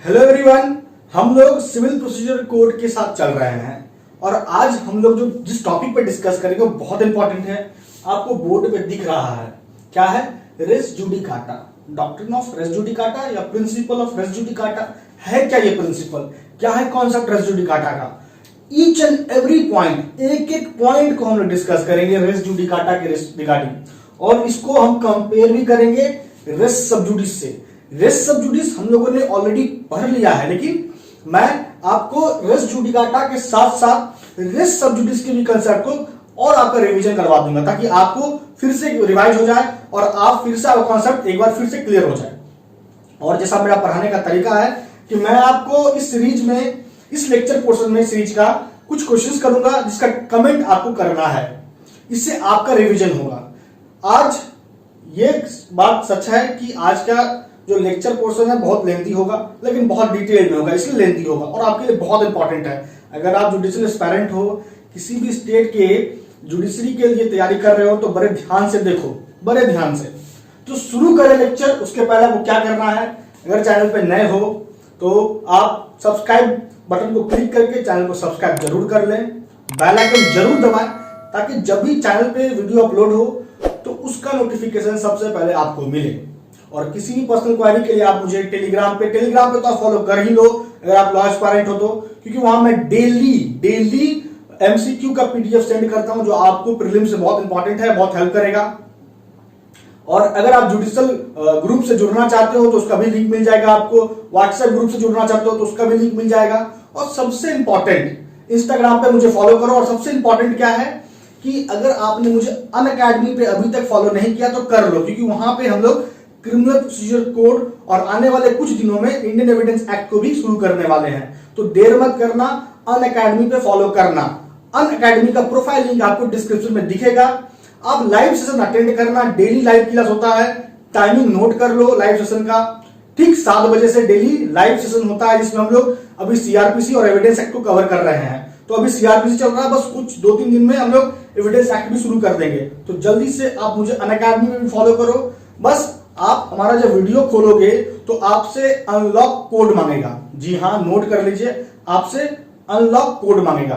Hello everyone, हम लोग civil procedure code के साथ चल रहे हैं और आज हम लोग जो जिस टॉपिक पे डिस्कस करेंगे वो बहुत इंपॉर्टेंट है। आपको बोर्ड पे दिख रहा है, क्या है? Race judicata, doctrine of res judicata या प्रिंसिपल ऑफ रेस जुडिकाटा। है क्या ये प्रिंसिपल? क्या है कॉन्सेप्ट रेस जुडिकाटा का? ईच एंड एवरी पॉइंट, एक एक पॉइंट को हम लोग डिस्कस करेंगे रेस जुडिकाटा के रिगार्डिंग, और इसको हम कंपेयर भी करेंगे रेस सब जुडिस से। रेस सब जुडिस हम लोगों ने ऑलरेडी पढ़ लिया है, लेकिन मैं आपको रेस जुडिकाटा के साथ साथ रेस सब जुडिस के भी कंसेप्ट को और आपका रिवीजन करवा दूंगा, ताकि आपको फिर से रिवाइज हो जाए और आप फिर से आपका कॉन्सेप्ट एक बार फिर से क्लियर हो जाए। और जैसा मेरा पढ़ाने का तरीका है कि मैं आपको इस सीरीज में, इस लेक्चर पोर्शन में सीरीज का कुछ क्वेश्चंस करूंगा जिसका कमेंट आपको करना है, इससे आपका रिवीजन होगा। आज ये बात सच है कि आज का जो लेक्चर पोर्शन है बहुत लेंथी होगा, लेकिन बहुत डिटेल में होगा, इसलिए लेंथी होगा और आपके लिए बहुत इंपॉर्टेंट है। अगर आप जुडिशियल एस्पायरेंट हो, किसी भी स्टेट के जुडिशरी के लिए तैयारी कर रहे हो, तो बड़े ध्यान से देखो, बड़े ध्यान से। तो शुरू करें लेक्चर। उसके पहले आपको क्या करना है, अगर चैनल पे नए हो तो आप सब्सक्राइब बटन को क्लिक करके चैनल को सब्सक्राइब जरूर कर लें, बेल आइकन जरूर दबाएं, ताकि जब भी चैनल पे वीडियो अपलोड हो तो उसका नोटिफिकेशन सबसे पहले आपको मिले। और किसी भी पर्सनल क्वेरी के लिए आप मुझे टेलीग्राम पे तो आप फॉलो कर ही लो अगर आप लॉ एस्पायरेंट हो तो, क्योंकि वहां मैं डेली एमसीक्यू का पीडीएफ सेंड करता हूं जो आपको प्रीलिम से बहुत इंपॉर्टेंट है, बहुत हेल्प करेगा। और अगर आप जुडिशियल ग्रुप से जुड़ना चाहते हो तो उसका भी लिंक मिल जाएगा आपको, व्हाट्सएप ग्रुप से जुड़ना चाहते हो तो उसका भी लिंक मिल जाएगा। और सबसे इंपॉर्टेंट, इंस्टाग्राम पे मुझे फॉलो करो। और सबसे इंपॉर्टेंट क्या है कि अगर आपने मुझे अनअकैडमी पे अभी तक फॉलो नहीं किया तो कर लो, क्योंकि वहां पे हम लोग क्रिमिनल प्रोसीजर कोड और आने वाले कुछ दिनों में इंडियन एविडेंस एक्ट को भी शुरू करने वाले हैं। तो देर मत करना, अनअकैडमी पे फॉलो करना। अनअकैडमी का प्रोफाइल लिंक आपको डिस्क्रिप्शन में दिखेगा। आप लाइव सेशन अटेंड करना, डेली लाइव क्लास होता है, टाइमिंग नोट कर लो लाइव सेशन का। ठीक 7 बजे से डेली लाइव सेशन होता है, जिसमें हम लोग अभी सीआरपीसी और एविडेंस एक्ट को कवर कर रहे हैं। तो अभी सीआरपीसी चल रहा है, बस कुछ 2-3 दिन में हम लोग एविडेंस एक्ट भी शुरू कर देंगे। तो जल्दी से आप मुझे अनअकैडमी में भी फॉलो करो। बस आप हमारा जब वीडियो खोलोगे तो आपसे अनलॉक कोड मांगेगा। जी हाँ, नोट कर लीजिए, आपसे अनलॉक कोड मांगेगा।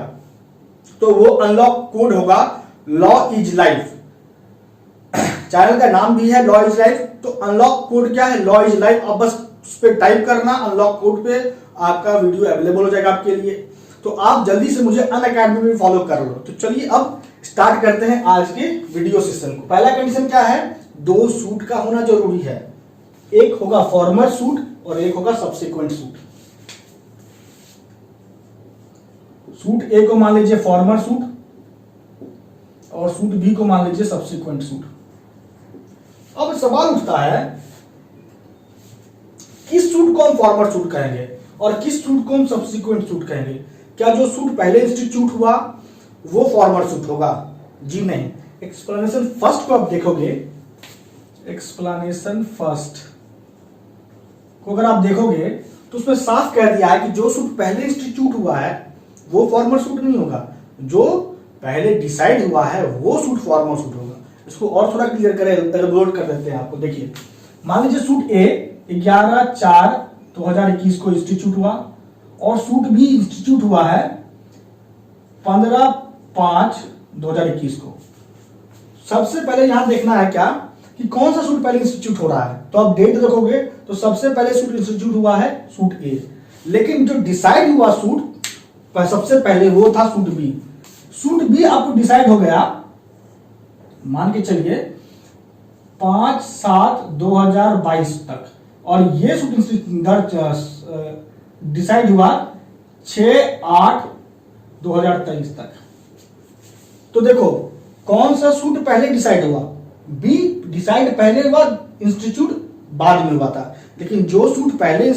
तो वो अनलॉक कोड होगा लॉ इज लाइफ। चैनल का नाम भी है लॉ इज लाइफ। तो अनलॉक कोड क्या है? Law is life. आप बस उस पर टाइप करना, अनलॉक कोड पे आपका वीडियो अवेलेबल हो जाएगा आपके लिए। तो आप जल्दी से मुझे अनअकैडमी में फॉलो कर लो। तो चलिए अब स्टार्ट करते हैं आज के वीडियो सेशन को। पहला कंडीशन क्या है? 2 सूट का होना जरूरी है। एक होगा फॉर्मर सूट और एक होगा सब्सिक्वेंट सूट। सूट ए को मान लीजिए फॉर्मर सूट और सूट बी को मान लीजिए सब्सिक्वेंट सूट। अब सवाल उठता है, किस सूट को हम फॉर्मर सूट कहेंगे और किस सूट को हम सब्सिक्वेंट सूट कहेंगे? क्या जो सूट पहले इंस्टीट्यूट हुआ वो फॉर्मर सूट होगा? जी नहीं। एक्सप्लेनेशन फर्स्ट को आप देखोगे, एक्सप्लेनेशन फर्स्ट को अगर आप देखोगे तो उसमें साफ कह दिया है कि जो सूट पहले इंस्टीट्यूट हुआ है वो फॉर्मर सूट नहीं होगा, जो पहले डिसाइड हुआ है वो सूट फॉर्मर सूट होगा। इसको और थोड़ा क्लियर करें, एलैबोरेट कर देते हैं आपको। देखिए, मान लीजिए सूट ए 11/4/2021 को इंस्टीट्यूट हुआ और सूट बी इंस्टीट्यूट हुआ है 15/5/2021 को। सबसे पहले यहां देखना है क्या कि कौन सा सूट पहले इंस्टीट्यूट हो रहा है। तो आप डेट देखोगे तो सबसे पहले सूट इंस्टीट्यूट हुआ है सूट ए, लेकिन जो डिसाइड हुआ सूट सबसे पहले वो था सूट बी। सूट बी आपको डिसाइड हो गया, मान के चलिए 5/7/2022 तक, और ये सूट डिसाइड हुआ 6/8/2023 तक। तो देखो कौन सा सूट पहले डिसाइड हुआ? बी डिसाइड पहले हुआ, इंस्टीट्यूट बाद में हुआ था, लेकिन जो सूट पहले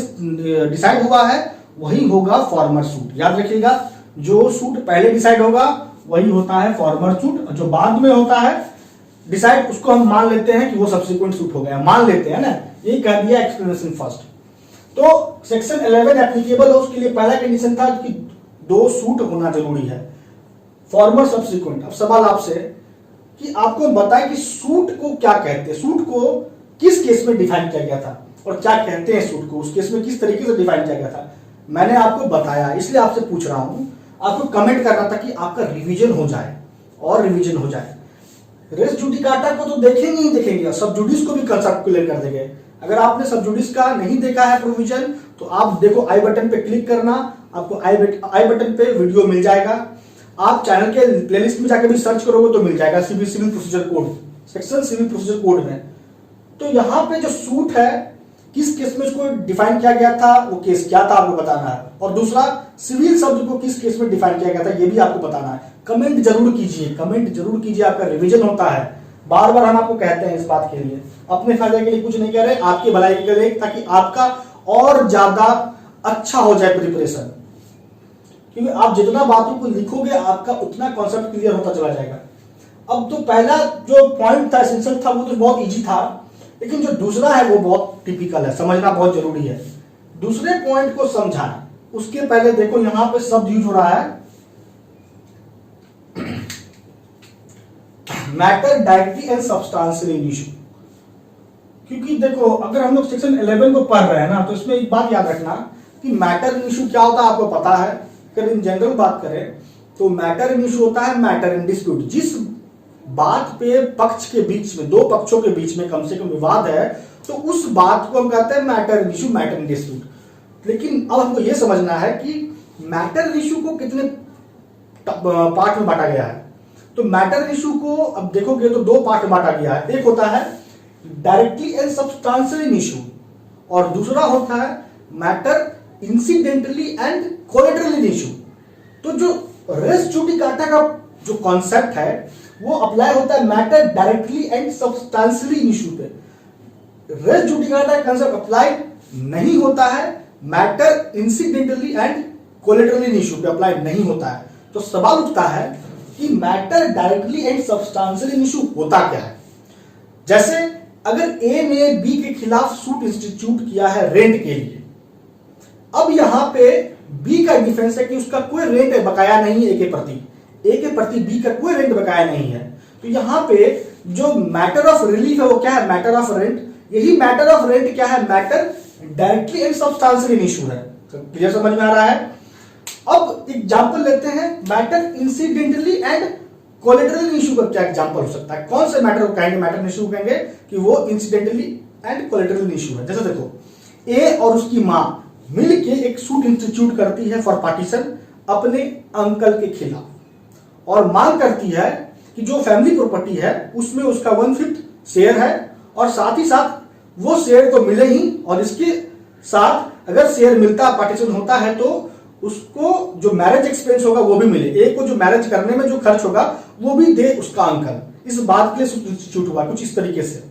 डिसाइड हुआ है वही होगा फॉर्मर सूट। याद रखिएगा, जो सूट पहले डिसाइड होगा वही होता है फॉर्मर सूट, और जो बाद में होता है डिसाइड उसको हम मान लेते हैं कि वो सब्सिक्वेंट सूट हो गया, मान लेते हैं ना। ये कह दिया एक्सप्लेनेशन फर्स्ट। तो सेक्शन 11 एप्लीकेबल हो, उसके लिए पहला कंडीशन था कि 2 सूट होना जरूरी है, फॉर्मर सब्सिक्वेंट। अब सवाल आपसे कि आपको बताएं कि सूट को क्या कहते हैं, सूट को किस केस में डिफाइन किया गया था। और क्या कहते हैं सूट को, उस केस में किस तरीके से डिफाइन किया गया था, मैंने आपको बताया, इसलिए आपसे पूछ रहा हूं। आपको कमेंट करना था कि आपका रिवीजन हो जाए और रिवीजन हो जाए। रेस जुडिकाटा को तो देखेंगे ही देखेंगे, सब जुडिस को भी कंसेप्ट क्लियर कर देंगे। अगर आपने सब जुडिस का नहीं देखा है प्रोविजन, तो आप देखो आई बटन पे क्लिक करना, आपको आई बटन पे वीडियो मिल जाएगा। आप चैनल के प्लेलिस्ट में जाकर भी सर्च करोगे तो मिल जाएगा civil procedure code, section civil procedure code में। तो यहाँ पे जो सूट है, किस केस में इसको डिफाइन किया गया था, वो केस क्या था आपको बताना है। और दूसरा, सिविल शब्द को किस केस में डिफाइन किया गया था, ये भी आपको बताना है। कमेंट जरूर कीजिए, कमेंट जरूर कीजिए, आपका रिवीजन होता है। बार बार हम आपको कहते हैं इस बात के लिए, अपने फायदे के लिए कुछ नहीं कह रहे, आपकी भलाई के लिए, ताकि आपका और ज्यादा अच्छा हो जाए प्रिपरेशन। क्योंकि आप जितना बातों को लिखोगे, आपका उतना कॉन्सेप्ट क्लियर होता चला जाएगा। अब तो पहला जो पॉइंट था, एसेंशियल था, वो तो बहुत इजी था, लेकिन जो दूसरा है वो बहुत टिपिकल है, समझना बहुत जरूरी है। दूसरे पॉइंट को समझाना, उसके पहले देखो यहां पे शब्द यूज हो रहा है matter directly and substantially issue. क्योंकि देखो, अगर हम लोग सेक्शन 11 को पढ़ रहे हैं ना, तो इसमें एक बात याद रखना कि मैटर इन इशू क्या होता है आपको पता है। अगर इन जनरल बात करें तो मैटर इन इशू होता है मैटर इन डिस्प्यूट, जिस बात पे पक्ष के बीच में, दो पक्षों के बीच में कम से कम विवाद है, तो उस बात को हम कहते हैं matter in issue, matter in dispute. लेकिन अब हमको यह समझना है कि मैटर इन इशू को कितने पार्ट में बांटा गया है। तो मैटर इशू को अब देखोगे तो दो पार्ट में बांटा गया है। एक होता है डायरेक्टली एंड सब्सटेंशियली इशू, और दूसरा होता है मैटर इंसिडेंटली एंड कोलैटरली इशू। तो जो रेस जुडिकाटा का जो कॉन्सेप्ट है वो अप्लाई होता है matter directly and substantially issue पे। रेस जुडिकाटा का कंसेप्ट अप्लाई नहीं होता है मैटर इंसिडेंटली एंड कोलैटरली इशू पे, अप्लाई नहीं होता है। तो सवाल उठता है कि matter directly and substantially issue होता क्या है। जैसे अगर ए ने बी के खिलाफ सूट इंस्टीट्यूट किया है रेंट के लिए, अब यहां पे बी का डिफेंस है कि उसका कोई रेंट बकाया नहीं है ए के प्रति बी का कोई रेंट बकाया नहीं है। तो यहां पे जो मैटर ऑफ रिलीफ है वो क्या है, मैटर ऑफ रेंट। यही मैटर ऑफ रेंट क्या है, matter directly and substantially issue है। क्लियर समझ में आ रहा है। अब एग्जांपल लेते हैं matter incidentally and collateral issue का क्या एग्जांपल हो सकता है। कौन से मैटर को कहेंगे मैटर इशू कहेंगे कि वो इंसिडेंटली एंड कोलैटरल इशू है। जैसे देखो, ए और उसकी मां मिलके एक सूट इंस्टीट्यूट करती है फॉर पार्टीशन अपने अंकल के खिलाफ, और मांग करती है कि जो फैमिली प्रॉपर्टी है उसमें उसका 1/5 शेयर है, और साथ ही साथ वो शेयर तो मिले ही, और इसके साथ अगर शेयर मिलता पार्टीशन होता है तो उसको जो मैरिज एक्सपेंस होगा वो भी मिले। एक को जो मैरिज करने में जो खर्च होगा वो भी दे उसका अंकल। इस बात के लिए सूट इंस्टीट्यूट हुआ कुछ इस तरीके से।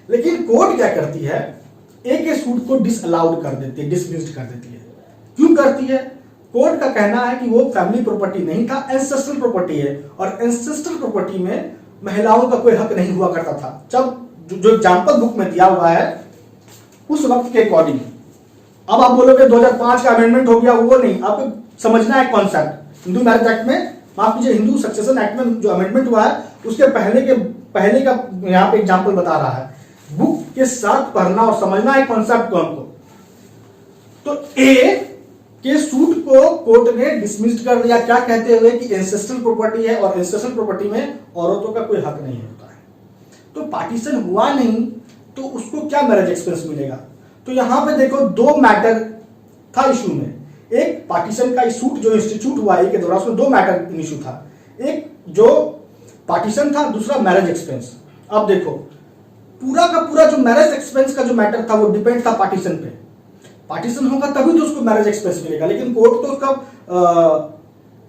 लेकिन कोर्ट क्या करती है, ए के सूट को डिसअलाउड कर देती है, डिसमिस्ड कर देती है। क्यों करती है? कोर्ट का कहना है कि वो फैमिली प्रॉपर्टी नहीं था, एंसेस्ट्रल प्रॉपर्टी है, और एंसेस्ट्रल प्रॉपर्टी में महिलाओं का कोई हक नहीं हुआ करता था। जब जो एग्जाम्पल बुक में दिया हुआ है उस वक्त के अकॉर्डिंग। अब आप बोलोगे 2005 का अमेंडमेंट हो गया, वो नहीं, आपको समझना है कॉन्सेप्ट। हिंदू मैरिज एक्ट में, माफ कीजिए, हिंदू सक्सेशन एक्ट में जो अमेंडमेंट हुआ है उसके पहले का यहाँ पे एग्जाम्पल बता रहा है। बुक के साथ पढ़ना और समझना है कॉन्सेप्ट को हमको। तो ए के सूट को कोर्ट ने डिसमिस्ड कर दिया, क्या कहते हुए कि एंसेस्ट्रल प्रॉपर्टी है, और एंसेस्ट्रल प्रॉपर्टी में औरतों का कोई हक नहीं होता है। तो पार्टीशन हुआ नहीं तो उसको क्या मैरिज एक्सपेंस मिलेगा। तो यहां पे देखो दो मैटर था इशू में। एक पार्टीशन का सूट जो इंस्टीट्यूट हुआ ए के द्वारा, उसमें दो मैटर इन इशू था। एक जो पार्टीशन था, दूसरा मैरिज एक्सपेंस। अब देखो पूरा का पूरा जो मैरिज एक्सपेंस का जो मैटर था वो डिपेंड था पार्टीशन पे। पार्टीशन होगा तभी तो उसको मैरिज एक्सपेंस मिलेगा, लेकिन कोर्ट तो उसका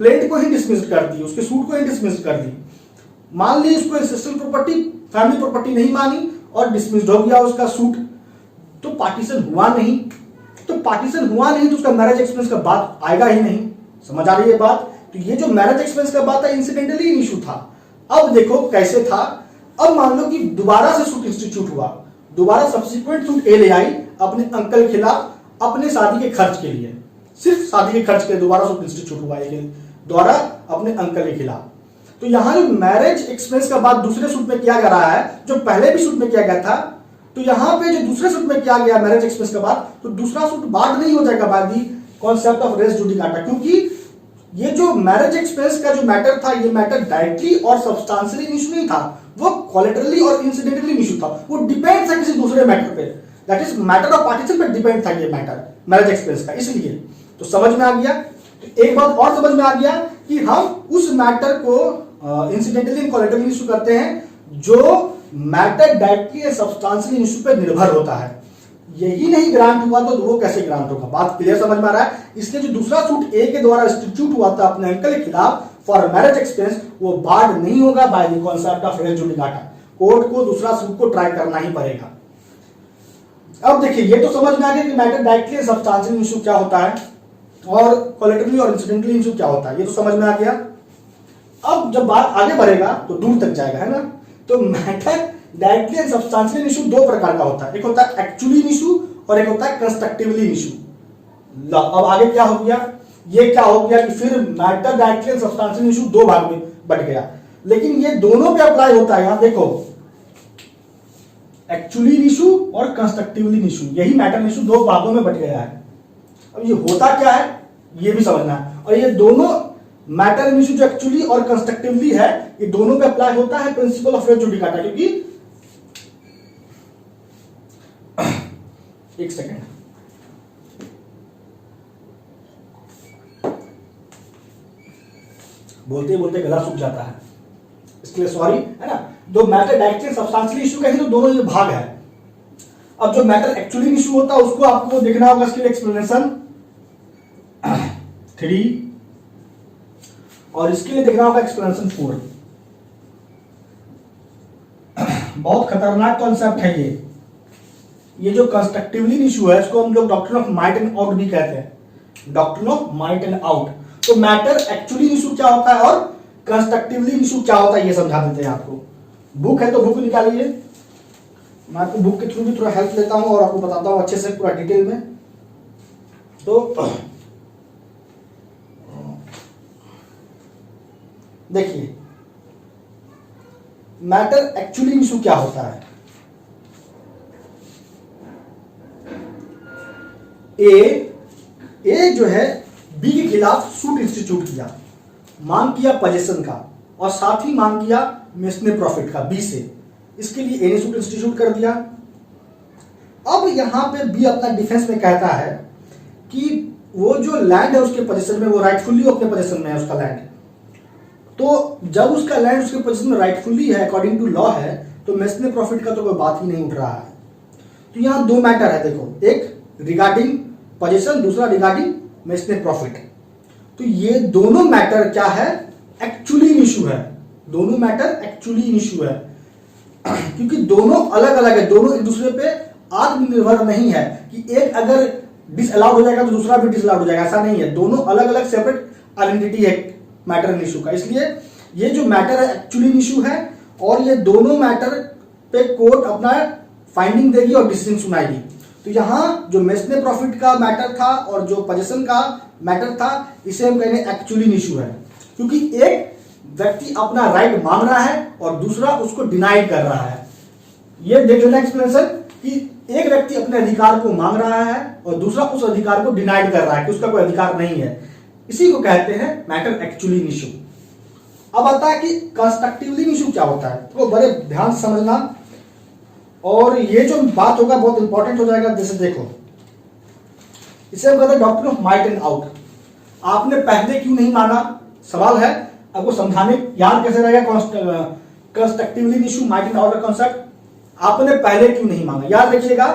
प्लेट को ही डिसमिस कर दी, उसके सूट को ही डिसमिस कर दी। मान ली उसको एंसेस्ट्रल प्रॉपर्टी, फैमिली प्रॉपर्टी नहीं मानी और डिसमिस्ड हो गया उसका सूट, तो पार्टीशन हुआ नहीं। तो पार्टीशन हुआ नहीं तो उसका मैरिज एक्सपेंस का बात आएगा ही नहीं। समझ आ रही है बात? तो ये जो मैरिज एक्सपेंस का बात है इंसिडेंटली इशू था। अब देखो कैसे था। अब मान लो कि दोबारा से सूट इंस्टीट्यूट हुआ, दोबारा सब्सिक्वेंट सूट ए ले आई अपने अंकल के खिलाफ अपने शादी के खर्च के लिए, सिर्फ शादी के खर्च के लिए दोबारा सूट इंस्टीट्यूट हुआ है द्वारा अपने अंकल के खिलाफ। तो यहां जो मैरिज एक्सपेंस का बात दूसरे सूट में किया जा रहा है, जो पहले भी सूट में किया गया था तो यहां पे जो दूसरे सूट में किया गया मैरिज एक्सपेंस के बाद, तो दूसरा सूट बार्ड नहीं हो जाएगा by the concept of res judicata, क्योंकि ये जो मैरिज एक्सपेंस का जो मैटर था, ये मैटर डायरेक्टली और सब्सटेंशियली इशू नहीं था, वो कोलैटरली और इंसिडेंटली इशू था, वो डिपेंड था किसी दूसरे मैटर पे, that is matter of partition पे डिपेंड था ये मैटर मैरिज एक्सपेंस का। इसलिए तो समझ में आ गया। तो एक बात और समझ में आ गया कि हम उस मैटर को इंसिडेंटली एंड कोलैटरली इशू करते हैं जो मैटर डायरेक्टली और सब्सटेंशियली इशू पे निर्भर होता है। यही नहीं ग्रांट हुआ तो वो कैसे ग्रांट होगा? बात क्लियर समझ में आ रहा है? इसलिए जो दूसरा सूट ए के द्वारा इंस्टीट्यूट हुआ था अपने अंकल के खिलाफ फॉर मैरिज एक्सपेंस, वो बार्ड नहीं होगा by the concept of res judicata. Court को दूसरा सूट को ट्राई करना ही पड़ेगा। अब देखिए, ये तो समझ में आ गया कि मैटर डायरेक्टली सब्सटेंशियल इशू क्या होता है और कोलैटरली और इंसिडेंटली इशू क्या होता है, ये तो समझ में आ गया। अब जब बात आगे बढ़ेगा तो दूर तक जाएगा, है ना। तो matter directly and substantial issue दो प्रकार का होता है, एक होता है एक्चुअली इशू और एक होता है कंस्ट्रक्टिवली इशू। अब आगे क्या हो गया? ये क्या हो गया कि फिर matter directly and substantial issue दो भाग में बट गया, लेकिन ये दोनों पे अप्लाई होता है। यहां देखो, एक्चुअली इशू और कंस्ट्रक्टिवली इशू, यही मैटर इशू दो भागों में बट गया है। अब ये होता क्या है ये भी समझना है। और ये दोनों मैटर इशू जो एक्चुअली और कंस्ट्रक्टिवली है, ये दोनों पे अप्लाई होता है प्रिंसिपल ऑफ रेस जुडिकाटा, क्योंकि एक सेकेंड, बोलते बोलते गला सूख जाता है, इसके लिए सॉरी, है ना। दो मैटर डायरेक्टली सब्सटेंशियली इशू कहेंगे तो दोनों ये भाग है। अब जो मैटर एक्चुअली इशू होता है उसको आपको देखना होगा, इसके लिए एक्सप्लेनेशन 3 और इसके लिए देखना होगा एक्सप्लेनेशन 4। बहुत खतरनाक कॉन्सेप्ट है ये जो कंस्ट्रक्टिवली इशू है, इसको हम लोग doctrine of might and out भी कहते हैं, doctrine of might and out. तो मैटर एक्चुअली इशू क्या होता है और कंस्ट्रक्टिवली इशू क्या होता है ये समझा देते हैं आपको। बुक है तो बुक निकालिए, मैं आपको बुक के थ्रू भी थोड़ा हेल्प लेता हूं और आपको बताता हूं अच्छे से पूरा डिटेल में। तो देखिए, मैटर एक्चुअली इशू क्या होता है। ए जो है बी के खिलाफ सूट इंस्टीट्यूट किया, मांग किया पोजीशन का और साथ ही मांग किया मेसने प्रॉफिट का बी से। इसके लिए ए ने सूट इंस्टीट्यूट कर दिया। अब यहां पे बी अपना डिफेंस में कहता है कि वो जो लैंड है उसके पोजीशन में, वो राइटफुली अपने पोजीशन में है उसका लैंड। तो जब उसका लैंड उसके पोजीशन में राइटफुली है अकॉर्डिंग टू लॉ है, तो मेसने प्रॉफिट का तो कोई बात ही नहीं उठ रहा है। तो यहां दो मैटर है, देखो, एक रिगार्डिंग पोजीशन, दूसरा रिगार्डिंग मेसने प्रॉफिट। तो ये दोनों मैटर क्या है? एक्चुअली इशू है। दोनों मैटर एक्चुअली इशू है क्योंकि दोनों अलग अलग है, दोनों एक दूसरे पे आत्मनिर्भर नहीं है कि एक अगर डिसअलाउड हो जाएगा तो दूसरा भी डिसअलाउड हो जाएगा, ऐसा नहीं है। दोनों अलग अलग सेपरेट आइडेंटिटी है मैटर इशू का। इसलिए ये जो मैटर है एक्चुअली इशू है और ये दोनों मैटर पे कोर्ट अपना फाइंडिंग देगी और डिसीजन सुनाएगी। तो यहां जो मेसने प्रॉफिट का मैटर था और जो पोजीशन का मैटर था, इसे हम कहेंगे एक्चुअली इशू है, क्योंकि एक व्यक्ति अपना राइट मांग रहा है और दूसरा उसको डिनाई कर रहा है। ये देख लेना एक्सप्लेनेशन कि एक व्यक्ति अपने अधिकार को मांग रहा है और दूसरा उस अधिकार को डिनाइड कर रहा है कि उसका कोई अधिकार नहीं है। इसी को कहते हैं मैटर एक्चुअली इशू। अब आता है कि कंस्ट्रक्टिवली इशू क्या होता है, तो बड़े ध्यान से समझना और ये जो बात होगा बहुत इंपॉर्टेंट हो जाएगा। जैसे देखो, इसे हम कहते हैं doctrine of might and out. आपने पहले क्यों नहीं माना, सवाल है, आपको समझाने याद कैसे रहेगा constructively issue might and out का कॉन्सेप्ट। आपने पहले क्यों नहीं मांगा, याद रखिएगा,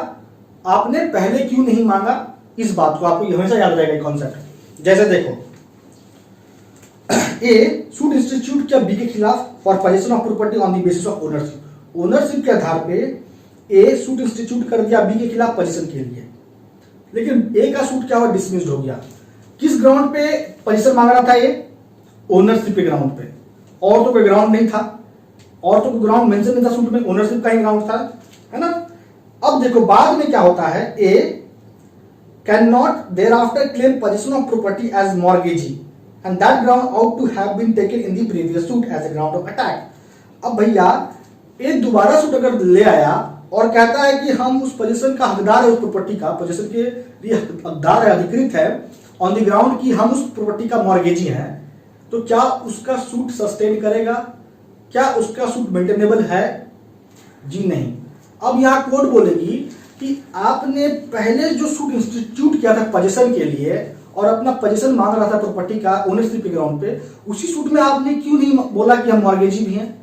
आपने पहले क्यों नहीं मांगा, इस बात को आपको हमेशा याद रहेगा कॉन्सेप्ट। जैसे देखो, ए सूट इंस्टीट्यूट किया बी के खिलाफ for position of property on the basis of ownership. Ownership के आधार पे ए सूट इंस्टीट्यूट कर दिया बी के खिलाफ पोजीशन के लिए, लेकिन ए का सूट क्या हुआ, डिसमिस्ड हो गया। किस ग्राउंड पे पोजीशन मांग रहा था ये? ओनरशिप के ग्राउंड पे, और तो कोई ग्राउंड नहीं था, और तो कोई ग्राउंड मेंशन नहीं था सूट में, ओनरशिप का ही ग्राउंड था, है ना। अब देखो बाद में क्या होता है, A can not there after claim possession of property as mortgagee and that ground ought to have been taken in the previous suit as a ground of attack. अब भैया ए दोबारा सूट अगर ले आया और कहता है कि हम उस पोजीशन का हकदार है, उस प्रॉपर्टी का पोजीशन के लिए हकदार है, अधिकृत है ऑन द ग्राउंड कि हम उस प्रॉपर्टी का मॉर्गेजी हैं, तो क्या उसका सूट सस्टेन करेगा? क्या उसका सूट मेंटेनेबल है? जी नहीं। अब यहां कोर्ट बोलेगी कि आपने पहले जो सूट इंस्टीट्यूट किया था पोजीशन के लिए और अपना पोजीशन मांग रहा था प्रॉपर्टी का ओनरशिप के ग्राउंड पे, उसी सूट में आपने क्यों नहीं बोला कि हम मॉर्गेजी भी हैं?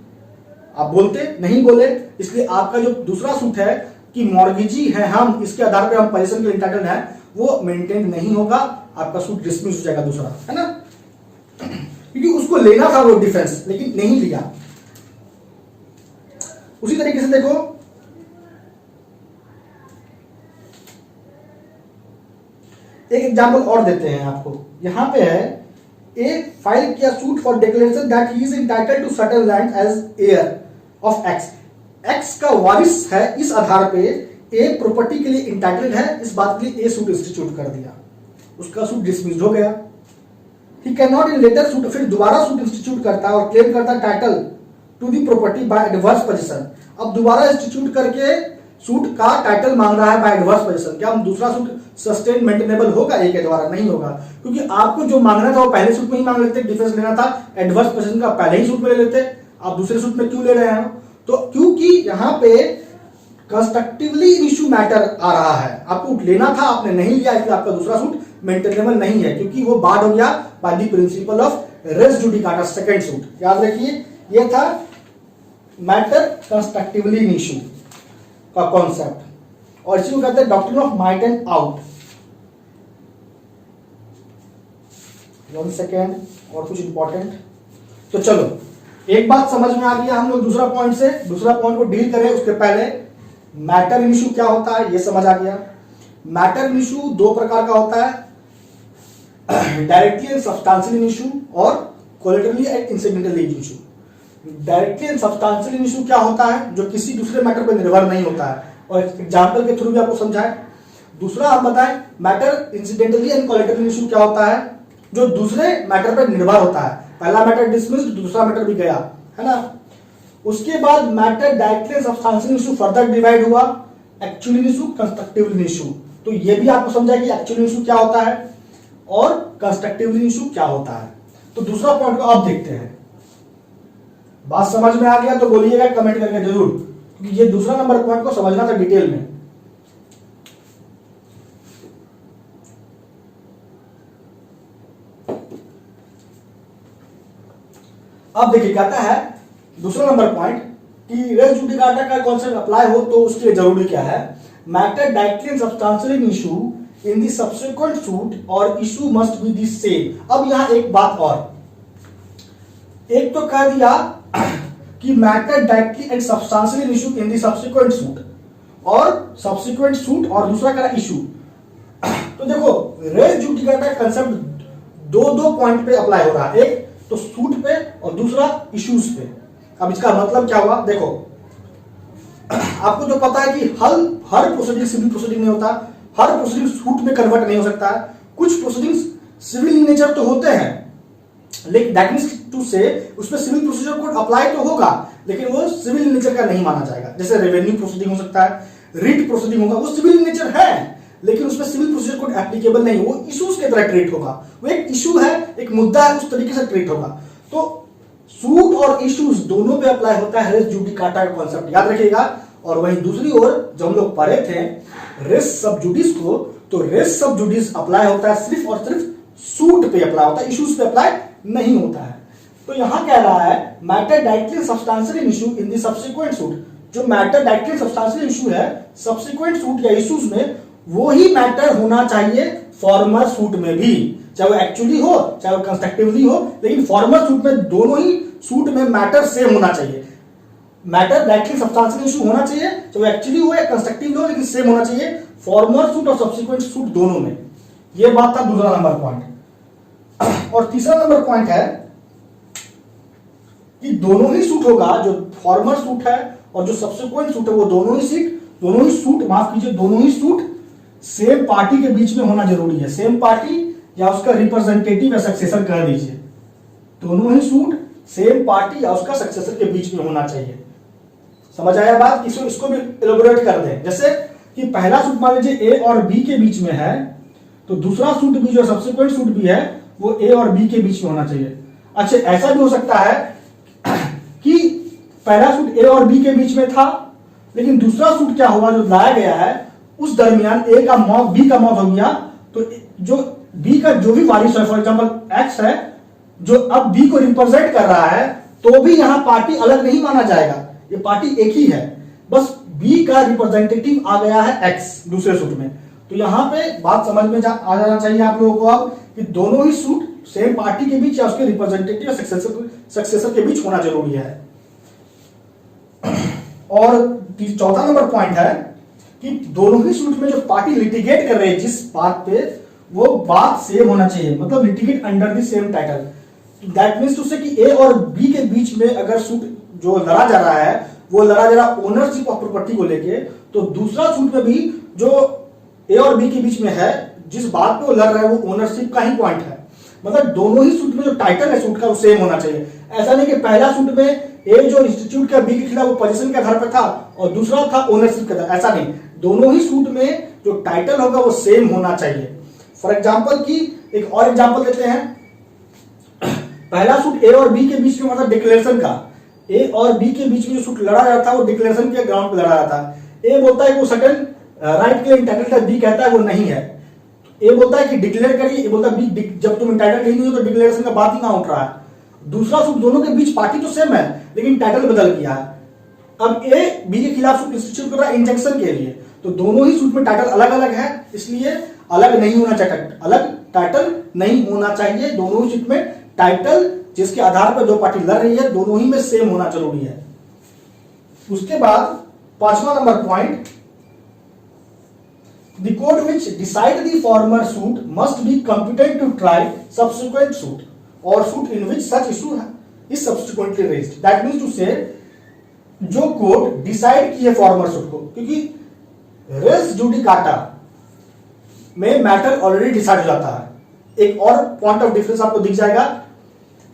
आप बोलते नहीं बोले, इसलिए आपका जो दूसरा सूट है कि मॉर्गेजी है हम, इसके आधार पर हम पोजीशन के इंटाइटल्ड हैं, वो मेंटेन नहीं होगा, आपका सूट डिसमिस हो जाएगा दूसरा, है ना? क्योंकि उसको लेना था वो डिफेंस, लेकिन नहीं लिया। उसी तरीके से देखो, एक एग्जांपल और देते हैं आपको। यहां पे है ए फाइल किया suit for declaration that he is entitled to certain land as heir of X. X का वारिस है, इस आधार पे ए प्रॉपर्टी के लिए इंटाइटल्ड है, इस बात के लिए ए सूट इंस्टीट्यूट कर दिया, उसका सूट डिसमिस्ड हो गया। He can not in later suit, फिर दोबारा सूट इंस्टीट्यूट करता है और क्लेम करता है title to the property by adverse possession. अब दोबारा इंस्टीट्यूट करके सूट का टाइटल मांग रहा है बाय एडवर्स पोजीशन। क्या हम दूसरा सूट सस्टेन मेंटेनेबल होगा ए के द्वारा? नहीं होगा, क्योंकि आपको जो मांगना था वो पहले सूट में ही मांग लेते, डिफेंस लेना था एडवर्स पोजीशन का पहले ही सूट में ले लेते, आप दूसरे सूट में क्यों ले रहे हैं? तो क्योंकि यहां पे कंस्ट्रक्टिवली इशू मैटर आ रहा है, आपको लेना था, आपने नहीं लिया, इसलिए आपका दूसरा सूट मेंटेनेबल नहीं है, क्योंकि वो बाड हो गया by the principle of res judicata, second suit. याद रखिए, ये था मैटर कंस्ट्रक्टिवली इन इशू का कॉन्सेप्ट, और इसी को कहते हैं doctrine of might and out. 1 second, और कुछ इंपॉर्टेंट। तो चलो, एक बात समझ में आ गया, हम लोग दूसरा पॉइंट से दूसरा पॉइंट को डील करें उसके पहले मैटर इन इशू क्या होता है ये समझ आ गया। मैटर इन इशू दो प्रकार का होता है, directly and substantial in issue और collaterally and incidental in issue. Directly and substantial in issue क्या होता है? जो किसी दूसरे मैटर पर निर्भर नहीं होता है, और एग्जाम्पल के थ्रू भी आपको समझाएं। दूसरा हम बताएं, matter incidentally and collateral issue क्या होता है? जो दूसरे मैटर पर निर्भर होता है, पहला मैटर डिसमिस्ड, दूसरा मैटर भी गया, है ना? उसके बाद matter directly and substantial issue further divide हुआ, एक्चुअल इशू, कंस्ट्रक्टिव इशू। तो ये भी आपको समझा कि एक्चुअल इशू क्या होता है और कंस्ट्रक्टिव इशू क्या होता है। तो दूसरा पॉइंट को अब देखते हैं। बात समझ में आ गया तो बोलिएगा कमेंट करके जरूर, क्योंकि ये दूसरा नंबर पॉइंट को समझना था डिटेल में। अब देखिए, कहता है दूसरा नंबर पॉइंट कि रेस जुडिकाटा का कॉन्सेप्ट अप्लाई हो तो उसके लिए जरूरी क्या है? Matter directly and substantial in issue in the subsequent suit और issue must be the same. अब यहां एक बात और, एक तो कह दिया कि matter directly and substantial issue in the subsequent suit, और सब्सिक्वेंट सूट, और दूसरा कह रहा इशू। तो देखो, रेस जुडिकाटा कंसेप्ट दो पॉइंट पे अप्लाई हो रहा है, एक तो सूट पे और दूसरा इश्यूज पे। अब इसका मतलब क्या हुआ? देखो, आपको जो पता है कि हर प्रोसीडिंग सिविल प्रोसीडिंग नहीं होता, हर प्रोसीडिंग सूट में कन्वर्ट नहीं हो सकता है। कुछ प्रोसीडिंग्स सिविल इन नेचर तो होते हैं, लेकिन दैट मींस टू से उसमें सिविल प्रोसीजर कोड अप्लाई तो होगा, लेकिन वो सिविल नेचर का नहीं माना जाएगा। जैसे रेवेन्यू प्रोसीडिंग हो सकता है, रिट प्रोसीडिंग होगा, वो सिविल नेचर है, लेकिन उसमें सिविल प्रोसीजर कोड एप्लीकेबल नहीं, वो इश्यूज की तरह ट्रीट होगा। वो एक इशू है, एक मुद्दा है, उस तरीके से ट्रीट होगा। तो सूट और इश्यूज दोनों पे अप्लाई होता है रेस जुडिकाटा का कॉन्सेप्ट, याद रखिएगा। और वहीं दूसरी ओर जब हम लोग पढ़े थे रेस सब जुडिस को, तो रेस सब जुडिस अप्लाई होता है सिर्फ और सिर्फ सूट पे अप्लाई होता है, इश्यूज पे अप्लाई नहीं होता है। तो यहां कह रहा है matter directly substantial issue in the subsequent suit. जो मैटर डायरेक्टली सब्सटेंशियल इशू है सब्सिक्वेंट सूट या इश्यूज में, वो ही मैटर होना चाहिए फॉर्मर सूट में भी, चाहे वो एक्चुअली हो चाहे वो कंस्ट्रक्टिवली हो, लेकिन फॉर्मर सूट में दोनों ही सूट में मैटर सेम होना चाहिए। मैटर डायरेक्टली सब्सटेंशियल इशू होना चाहिए, चाहे वो एक्चुअली हो या कंस्ट्रक्टिव हो, लेकिन सेम होना चाहिए फॉर्मर सूट और सब्सिक्वेंट सूट दोनों में। ये बात था दूसरा नंबर पॉइंट। और तीसरा नंबर पॉइंट है कि दोनों ही सूट होगा, जो फॉर्मर सूट है और जो सब्सिक्वेंट सूट है, वो दोनों ही सूट माफ कीजिए, दोनों ही सूट सेम पार्टी के बीच में होना जरूरी है। सेम पार्टी या उसका रिप्रेजेंटेटिव या सक्सेसर कह दीजिए, दोनों ही सूट सेम पार्टी या उसका सक्सेसर के बीच में होना चाहिए। समझ आया बात? इसको भी एलोबोरेट कर दें। जैसे कि पहला सूट मान लीजिए ए और बी के बीच में है, तो दूसरा सूट भी जो सब्सिक्वेंट सूट भी है वो ए और बी के बीच में होना चाहिए। अच्छा, ऐसा भी हो सकता है कि पहला सूट ए और बी के बीच में था, लेकिन दूसरा सूट क्या हुआ जो लाया गया है उस दरमियान ए का मॉड बी का मॉड हो गया, तो जो बी का जो भी वारिस है, फॉर एग्जांपल एक्स है, जो अब बी को रिप्रेजेंट कर रहा है, तो भी यहां पार्टी अलग नहीं माना जाएगा, ये पार्टी एक ही है, बस बी का रिप्रेजेंटेटिव आ गया है एक्स दूसरे सूट में। तो यहां पे बात समझ में आ जाना चाहिए आप लोगों को अब कि दोनों ही सूट सेम पार्टी के बीच या उसके रिप्रेजेंटेटिव या सक्सेसर के बीच होना जरूरी है। और चौथा नंबर पॉइंट है कि दोनों ही सूट में जो पार्टी लिटिगेट कर रहे हैं जिस बात पे, वो बात सेम होना चाहिए, मतलब litigate under the same title. That means to say कि ए और बी के बीच में अगर सूट जो लड़ा जा रहा है वो लड़ा जा रहा ओनरशिप ऑफ प्रॉपर्टी को लेके, तो दूसरा सूट में भी जो ए और बी के बीच में है जिस बात पे वो लड़ रहा है वो ओनरशिप का ही पॉइंट है। मतलब दोनों ही सूट में जो टाइटल है सूट का वो सेम होना चाहिए। ऐसा नहीं कि पहला सूट में ए जो इंस्टीट्यूट का बी के खिलाफ वो पोजीशन के आधार पर था और दूसरा था ओनरशिप के आधार, ऐसा नहीं, दोनों ही सूट में जो टाइटल होगा वो सेम होना चाहिए। फॉर एग्जाम्पल की एक और एग्जाम्पल देते हैं, पहला सूट ए और बी के बीच में मतलब डिक्लेरेशन का, ए और बी के बीच में जो सूट लड़ा जाता है वो डिक्लेरेशन के ग्राउंड पे लड़ा जाता है। ए बोलता है कि वो सर्टेन राइट के इंटाइटल्ड है, बी कहता है वो नहीं है। ए बोलता है कि डिक्लेयर करिए, ए बोलता है बी जब तुम इंटाइटल्ड नहीं हो तो डिक्लेरेशन का बात ही कहां उठ रहा है। दूसरा सूट दोनों के बीच पार्टी तो सेम है लेकिन टाइटल बदल गया है। अब ए बी के खिलाफ सूट इंस्टीट्यूट कर रहा है इंजंक्शन के लिए, तो दोनों ही सूट में टाइटल अलग अलग है, इसलिए अलग नहीं होना चाहिए, अलग टाइटल नहीं होना चाहिए। दोनों ही सूट में टाइटल जिसके आधार पर जो पार्टी लड़ रही है दोनों ही में सेम होना जरूरी है। उसके बाद पांचवा number point, the court which decide the former suit must be competent to try subsequent suit or suit in which such issue is subsequently raised। that means to say जो कोर्ट डिसाइड की है farmer suit को, क्योंकि race judicata में matter already decide हो जाता है। एक और पॉइंट ऑफ डिफरेंस आपको दिख जाएगा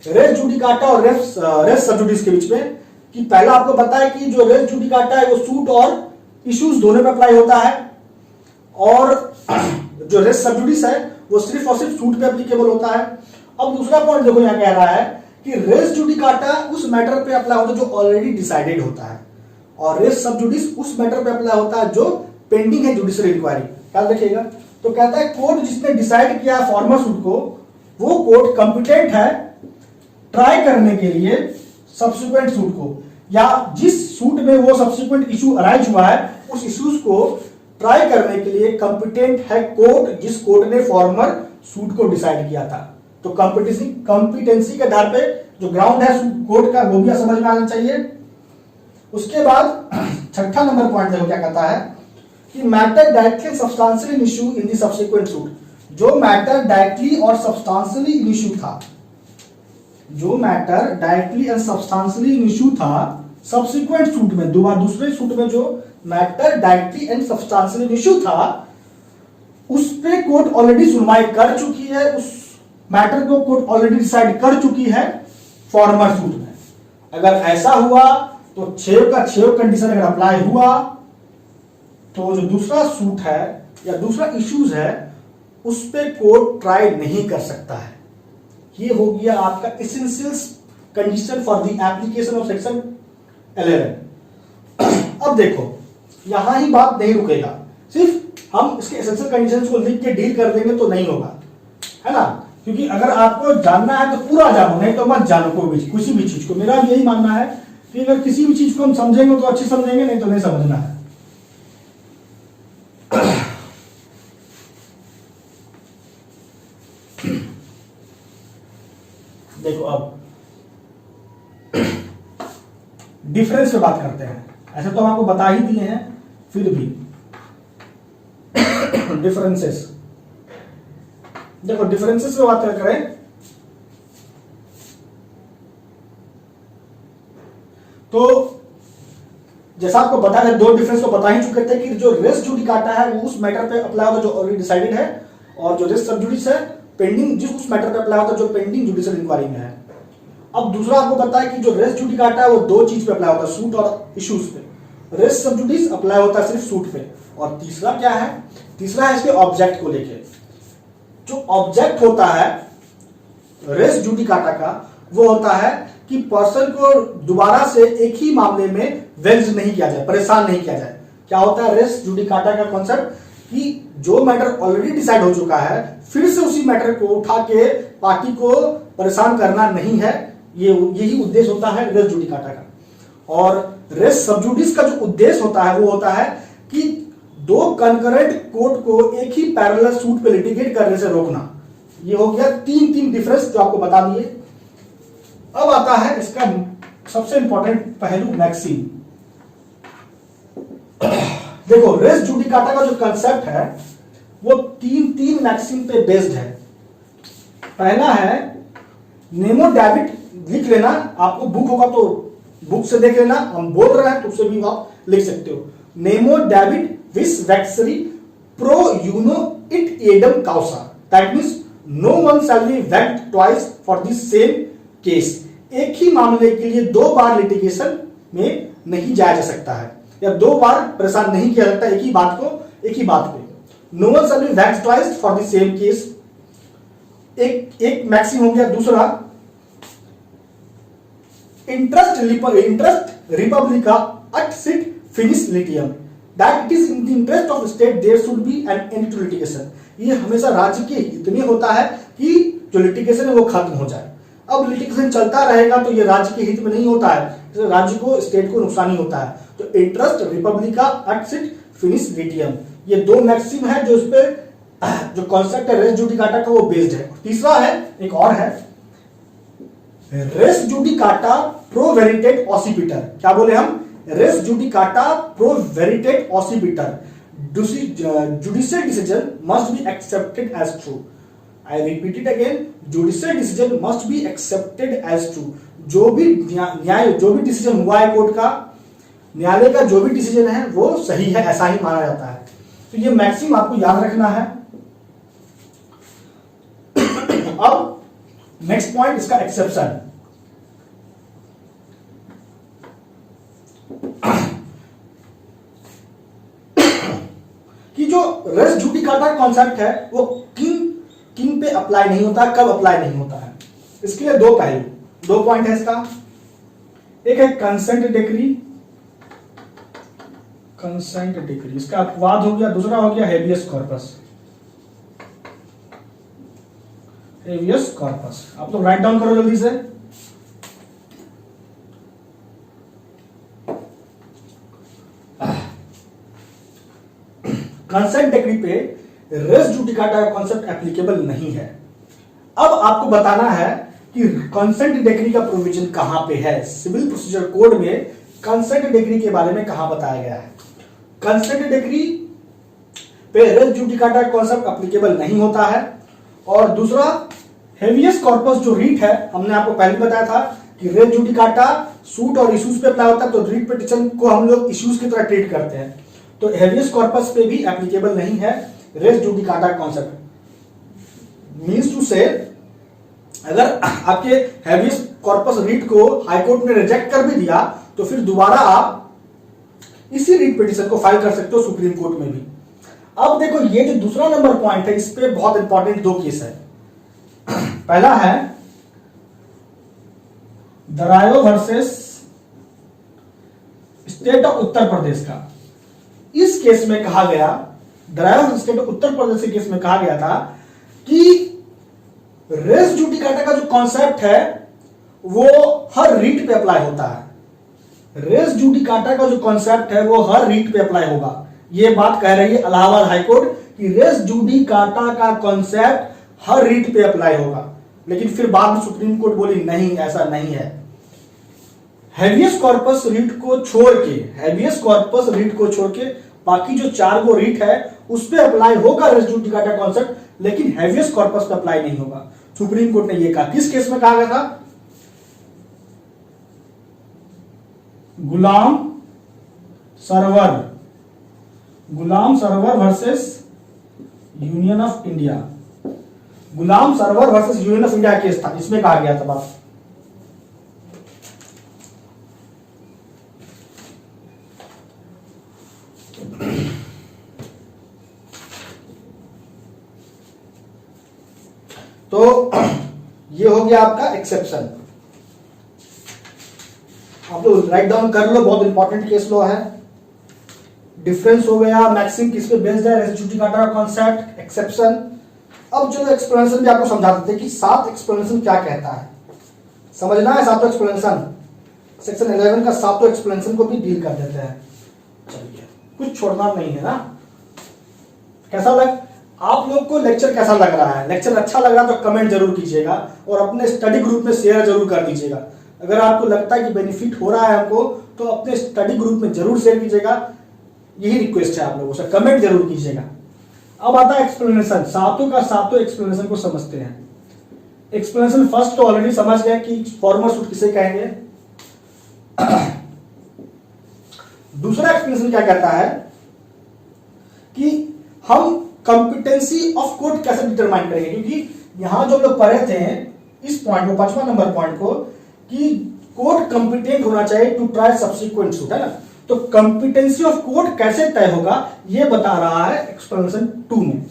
रेस जुडिकाटा और रेस सबजुडिस के बीच में, कि पहला आपको पता है कि जो रेस जुडिकाटा है वो सूट और इश्यूज दोनों पे अप्लाई होता है, और जो रेस सबजुडिस है वो सिर्फ और सिर्फ सूट पे एप्लीकेबल होता है। अब दूसरा पॉइंट देखो यहां कह रहा है कि रेस जुडिकाटा उस मैटर पे अप्लाई होता है जो ऑलरेडी डिसाइडेड होता है, और रेस सबजुडिस उस मैटर पे अप्लाई होता है जो पेंडिंग है जुडिशियल इंक्वायरी। क्या देखिएगा, तो कहता है कोर्ट जिसने डिसाइड किया फॉर्मर सूट को वो कोर्ट कॉम्पिटेंट है ट्राई करने के लिए सब्सिक्वेंट सूट को, या जिस सूट में वो सब्सिक्वेंट इशू अराइज हुआ है उस इश्यूज को ट्राई करने के लिए कॉम्पिटेंट है कोर्ट जिस कोर्ट ने फॉर्मर सूट को डिसाइड किया था। तो कॉम्पिटेंसी के आधार पे जो ग्राउंड है कोर्ट का वो भी समझ में आना चाहिए। उसके बाद छठा नंबर पॉइंट देखो क्या कहता है कि matter directly substantially in issue in the subsequent suit, जो मैटर डायरेक्टली और सब्सटेंशियली इन इशू था, जो matter directly and substantially in issue था सब्सिक्वेंट सूट में, दूसरे सूट में जो matter directly and substantially in issue था उस पे कोर्ट ऑलरेडी सुनवाई कर चुकी है, उस मैटर को कोर्ट ऑलरेडी डिसाइड कर चुकी है फॉर्मर सूट में। अगर ऐसा हुआ तो 6 का 6 कंडीशन अगर अप्लाई हुआ तो जो दूसरा सूट है या दूसरा इश्यूज है उस पे कोर्ट ट्राई नहीं कर सकता है। ये हो गया आपका essential condition for the application of section 11। अब देखो यहां ही बात नहीं रुकेगा, सिर्फ हम इसके एसेंशियल कंडीशंस को लिख के डील कर देंगे तो नहीं होगा, है ना, क्योंकि अगर आपको जानना है तो पूरा जानो, नहीं तो मत जानो कोई भी किसी भी चीज को। मेरा भी यही मानना है कि अगर किसी भी चीज को हम समझेंगे तो अच्छी समझेंगे, नहीं तो नहीं समझना है। देखो अब डिफरेंस पे बात करते हैं। ऐसे तो हम आपको बता ही दिए हैं, फिर भी डिफरेंसेस देखो, डिफरेंसेस पे बात करें तो जैसा आपको बता है, दो डिफरेंस को बता ही चुके थे कि जो रेस जुडिकाटा है वो उस मैटर पे अप्लाई होता है जो ऑलरेडी डिसाइडेड है, और जो रेस सबजुडिस है पेंडिंग जिस उस मैटर पे अप्लाई होता है जो पेंडिंग जुडिशियल इंक्वायरी में है। अब दूसरा आपको पता है कि जो रेस जुडिकाटा है वो दो चीज पे अप्लाई होता है, सूट और इश्यूज पे। रेस सब्जुडिस अप्लाई होता है सिर्फ सूट पे। और तीसरा क्या है, तीसरा है इसके ऑब्जेक्ट को लेके। जो ऑब्जेक्ट होता है रेस जुडिकाटा का, वो होता है कि पर्सन को दोबारा से एक ही मामले में वेक्स नहीं किया जाए, परेशान नहीं किया जाए। क्या होता है रेस जुडिकाटा का कॉन्सेप्ट, कि जो मैटर ऑलरेडी डिसाइड हो चुका है फिर से उसी मैटर को उठा के पार्टी को परेशान करना नहीं है। ये यही उद्देश्य होता है रेस जुडिकाटा का। और रेस सब्जुडिस का जो उद्देश्य होता है वो होता है कि दो कंकरेंट कोर्ट को एक ही पैरेलल सूट पे लिटिगेट करने से रोकना। ये हो गया तीन डिफरेंस जो आपको बता दिए। अब आता है इसका सबसे इंपॉर्टेंट पहलू, मैक्सिम। देखो रेस जुडिकाटा का जो कंसेप्ट है वो तीन मैक्सिम पे बेस्ड है। पहला है नेमो डेबिट, लिख लेना, आपको बुक होगा तो बुक से देख लेना, हम बोल रहे हैं तो उससे भी आप लिख सकते हो। नेमो डेबिट विस वैक्सरी प्रो यूनो इट एडम काउसा, that means no one shall be vexed twice for the same case. एक ही मामले के लिए दो बार लिटिगेशन में नहीं जाया जा सकता है, या दो बार परेशान नहीं किया जाता एक ही बात पे। No one shall be vexed twice for the same case, एक मैक्सिम हो गया। दूसरा इंटरेस्ट रिपब्लिका अट सिट फिनिश लिटियम, that it is in the interest of state there should be an end to litigation. ये हमेशा राज्य के हित में होता है कि जो लिटिगेशन है वो खत्म हो जाए। अब लिटिगेशन चलता रहेगा तो ये राज्य के हित में नहीं होता है, तो राज्य को, स्टेट को नुकसान ही होता है। तो इंटरेस्ट रिपब्लिका अट सिट फिनिश लिटियम, ये दो मैक्सिम है जो इस पे जो कॉन्सेप्ट है रेस जुडिकाटा का वो बेस्ड है। तीसरा है, एक और है, रेस जुडिकाटा प्रो वेरिटेट ऑसिपिटर। क्या बोले हम, रेस जुडिकाटा प्रो वेरिटेट ऑसिपिटर, judicial decision must be accepted as true. I repeat it again, judicial decision must be accepted as true. जो भी न्याय, जो भी डिसीजन हुआ है कोर्ट का, न्यायालय का जो भी डिसीजन है वो सही है, ऐसा ही माना जाता है। तो ये मैक्सिम आपको याद रखना है। अब नेक्स्ट पॉइंट, इसका एक्सेप्शन। कि जो रेस जुडिकाटा कॉन्सेप्ट है वो किन पे अप्लाई नहीं होता, कब अप्लाई नहीं होता है। इसके लिए दो पहलू, दो पॉइंट है इसका। एक है कंसेंट डिक्री, इसका अपवाद हो गया। दूसरा हो गया हेबियस कॉर्पस। आप लोग राइट डाउन करो जल्दी से। कंसेंट डिक्री पे रेस जुडिकाटा का कॉन्सेप्ट एप्लीकेबल नहीं है। अब आपको बताना है कि कंसेंट डिक्री का प्रोविजन कहां पे है। सिविल प्रोसीजर कोड में कंसेंट डिक्री के बारे में कहां बताया गया है। कंसेंट डिक्री पे रेस जुडिकाटा कॉन्सेप्ट एप्लीकेबल नहीं होता है। और दूसरा हेवियस कॉर्पस जो रीट है, हमने आपको पहले बताया था कि रेस जुडिकाटा सूट और इश्यूज पे अप्लाई होता है, तो रीट पिटीशन को हम लोग इश्यूज की तरह ट्रीट करते हैं। तो हेवियस कॉर्पस पे भी एप्लीकेबल नहीं है race judicata concept. Means to say, अगर आपके हेवियस कॉर्पस रीट को हाईकोर्ट ने रिजेक्ट कर भी दिया तो फिर दोबारा आप इसी रीट पिटीशन को फाइल कर सकते हो सुप्रीम कोर्ट में भी। अब देखो ये जो दूसरा नंबर पॉइंट है, इस पे बहुत इंपॉर्टेंट दो केस है। पहला है दरायो versus state of Uttar Pradesh का। इस केस में कहा गया, दरायो स्टेट ऑफ उत्तर प्रदेश के केस में कहा गया था कि रेस जुडिकाटा का जो कॉन्सेप्ट है वो हर रीट पे अप्लाई होता है। रेस जुडिकाटा का जो कॉन्सेप्ट है वो हर रीट पे अप्लाई होगा। ये बात कह रही है इलाहाबाद हाईकोर्ट कि रेस जुडिकाटा का कॉन्सेप्ट हर रीट पे अप्लाई होगा। लेकिन फिर बाद में सुप्रीम कोर्ट बोली नहीं, ऐसा नहीं है। हेवियस कॉर्पस रीट को छोड़ के बाकी जो चार गो रीट है उस पे अप्लाई होगा रेस जुडिकाटा कॉन्सेप्ट, लेकिन हेवियस कॉर्पस पे अप्लाई नहीं होगा। सुप्रीम कोर्ट ने ये कहा। किस केस में कहा गया था? Ghulam Sarwar versus union of India. Ghulam Sarwar versus union of India case था, इसमें कहा गया था बात। तो ये हो गया आपका एक्सेप्शन। आप लोग राइट डाउन कर लो, बहुत इंपॉर्टेंट केस लॉ है। डिफरेंस हो गया, मैक्सिम किस पे बेस्ड है, रेस जुडिकाटा का कॉन्सेप्ट, एक्सेप्शन। अब चलो एक्सप्लेनेशन भी आपको समझा देते हैं कि सात एक्सप्लेनेशन क्या कहता है। समझना है सातों एक्सप्लेनेशन, सेक्शन 11 का सातों एक्सप्लेनेशन को भी डील कर देते हैं। चलिए, कुछ छोड़ना नहीं है ना। कैसा लग आप लोग को लेक्चर कैसा लग रहा है? लेक्चर अच्छा लग रहा है तो कमेंट जरूर कीजिएगा और अपने स्टडी ग्रुप में शेयर जरूर कर दीजिएगा। अगर आपको लगता है कि बेनिफिट हो रहा है हमको तो अपने स्टडी ग्रुप में जरूर शेयर कीजिएगा। यही रिक्वेस्ट है आप लोगों से, कमेंट जरूर कीजिएगा। अब आता है एक्सप्लेनेशन, सातों का सातों एक्सप्लेनेशन को समझते हैं। एक्सप्लेनेशन फर्स्ट तो ऑलरेडी समझ गए कि फॉर्मल सूट किसे कहेंगे। दूसरा एक्सप्लेनेशन क्या कहता है कि हम कंपिटेंसी ऑफ कोर्ट कैसे डिटरमाइन करेंगे, क्योंकि यहां जो लोग पढ़े थे इस पॉइंट को, 5वां नंबर पॉइंट को, कि कोर्ट कंपिटेंट होना चाहिए टू ट्राई सब्सिक्वेंट सूट, है ना। तो कंपिटेंसी ऑफ कोर्ट कैसे तय होगा ये बता रहा है एक्सप्लेनेशन 2 में।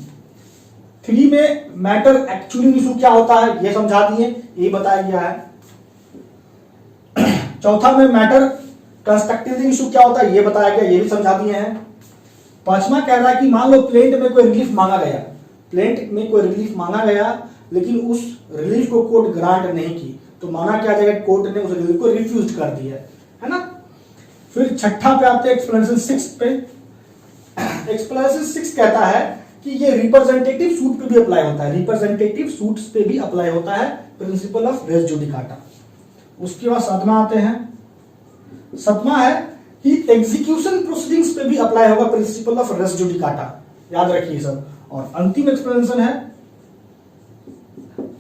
3 में मैटर एक्चुअली इशू क्या होता है ये समझा दिए, ये बताया गया है। चौथा में मैटर कंस्ट्रक्टिव इशू क्या होता है ये बताया गया, ये भी समझा दिए हैं। 5वां कह रहा है कि मान लो प्लेंट में कोई रिलीफ मांगा गया, प्लेंट में कोई रिलीफ मांगा गया लेकिन उस रिलीफ को कोर्ट ग्रांट नहीं की, तो माना क्या जाएगा, कोर्ट ने उस रिलीफ को रिफ्यूज कर दिया है ना। फिर छठा पे आते हैं एक्सप्लेनेशन 6 पे। एक्सप्लेनेशन 6 कहता है कि ये रिप्रेजेंटेटिव सूट पे भी अप्लाई होता है, रिप्रेजेंटेटिव सूट्स पे भी अप्लाई होता है प्रिंसिपल ऑफ रेस जुडिकाटा। उसके बाद 7वां आते हैं, 7वां है कि एग्जीक्यूशन प्रोसीडिंग्स पे भी अप्लाई होगा प्रिंसिपल ऑफ रेस जुडिकाटा, याद रखिए सब। और अंतिम एक्सप्लेनेशन है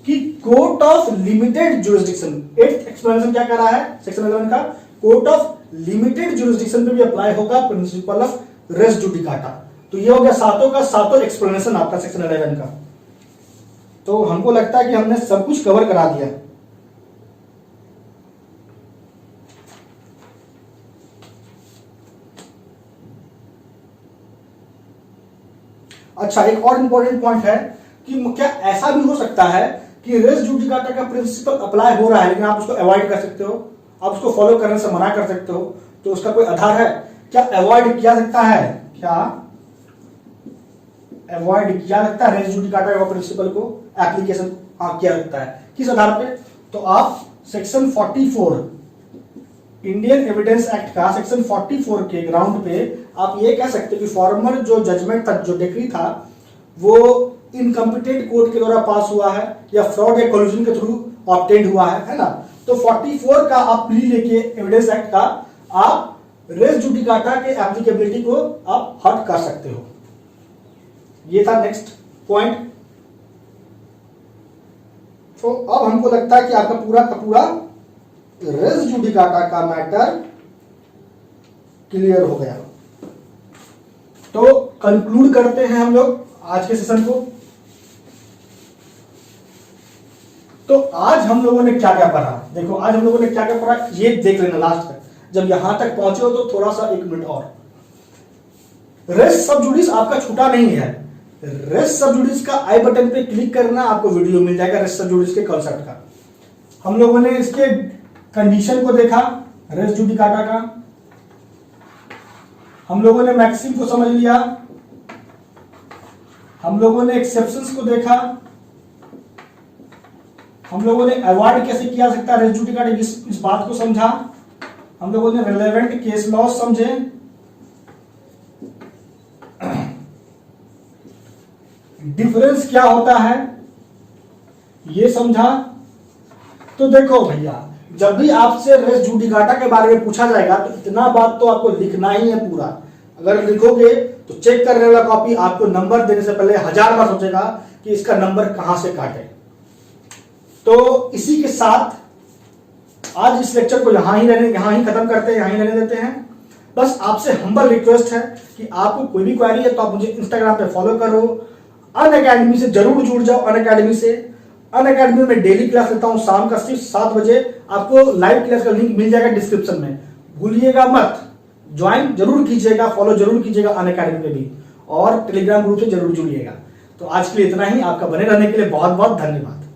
कि court of limited jurisdiction. 8th explanation क्या कर रहा है सेक्शन 11 का, कोर्ट ऑफ लिमिटेड जुरिस्डिक्शन पे भी अप्लाई होगा प्रिंसिपल ऑफ रेस जुडिकाटा। तो ये हो गया सातों का सातों एक्सप्लेनेशन आपका सेक्शन 11 का। तो हमको लगता है कि हमने सब कुछ कवर करा दिया। अच्छा, एक और इंपॉर्टेंट पॉइंट है कि क्या ऐसा भी हो सकता है कि रेस जुडिकाटा का प्रिंसिपल अप्लाई हो रहा है लेकिन आप उसको अवॉइड कर सकते हो, आप उसको फॉलो करने से मना कर सकते हो, तो उसका कोई आधार है? क्या अवॉइड किया सकता है? क्या अवॉइड किया सकता है रेस जुडिकाटा का प्रिंसिपल को? एप्लीकेशन किया सकता है। किस आधार पे? तो आप सेक्शन 44 इंडियन एविडेंस एक्ट का सेक्शन 44 के ग्राउंड पे आप ये कह सकते हो कि फॉर्मर जो जजमेंट था, जो डिक्री था, वो इनकम्पिटेंट कोर्ट के द्वारा पास हुआ है या फ्रॉड या कोल्यूजन के थ्रू ऑब्टेन्ड हुआ है ना। तो 44 का आप प्ली लेके एविडेंस एक्ट का आप रेस जुडिकाटा के एप्लीकेबिलिटी को आप हट कर सकते हो। ये था नेक्स्ट पॉइंट। तो अब हमको लगता है कि आपका पूरा का पूरा रेस जुडिकाटा का मैटर क्लियर हो गया। तो कंक्लूड करते हैं हम लोग आज के सेशन को। तो आज हम लोगों ने क्या क्या पढ़ा, देखो आज हम लोगों ने क्या क्या पढ़ा ये देख लेना लास्ट तक। जब यहां तक पहुंचे हो तो थोड़ा सा 1 मिनट और। रेस सब जुडिस आपका छूटा नहीं है। रेस सब जुडिस का आई बटन पे क्लिक करना, आपको वीडियो मिल जाएगा रेस सब जुडिस के कॉन्सेप्ट का। हम लोगों ने इसके कंडीशन को देखा रेस जुडिकाटा का, हम लोगों ने मैक्सिम को समझ लिया, हम लोगों ने एक्सेप्शंस को देखा, हम लोगों ने अवॉइड कैसे किया सकता है रेस जुडिकाटा इस बात को समझा, हम लोगों ने रिलेवेंट केस लॉ समझे, डिफरेंस क्या होता है ये समझा। तो देखो भैया, जब भी आपसे रेस जुडिकाटा के बारे में पूछा जाएगा तो इतना बात तो आपको लिखना ही है पूरा। अगर लिखोगे तो चेक करने वाला कॉपी आपको नंबर देने से पहले 1000 बार सोचेगा कि इसका नंबर कहां से काटे। तो इसी के साथ आज इस लेक्चर को यहां ही खत्म करते हैं, यहां ही रहने देते हैं। बस आपसे हम्बल रिक्वेस्ट है कि आपको कोई भी क्वेरी है तो आप मुझे इंस्टाग्राम पे फॉलो करो, अनअकैडमी से जरूर जुड़ जाओ। अनअकैडमी में डेली क्लास लेता हूं शाम का सिर्फ 7 बजे। आपको लाइव क्लास का लिंक मिल जाएगा डिस्क्रिप्शन में, भूलिएगा मत, ज्वाइन जरूर कीजिएगा, फॉलो जरूर कीजिएगा अनअकैडमी पे भी, और टेलीग्राम ग्रुप से जरूर जुड़िएगा। तो आज के लिए इतना ही। आपका बने रहने के लिए बहुत बहुत धन्यवाद।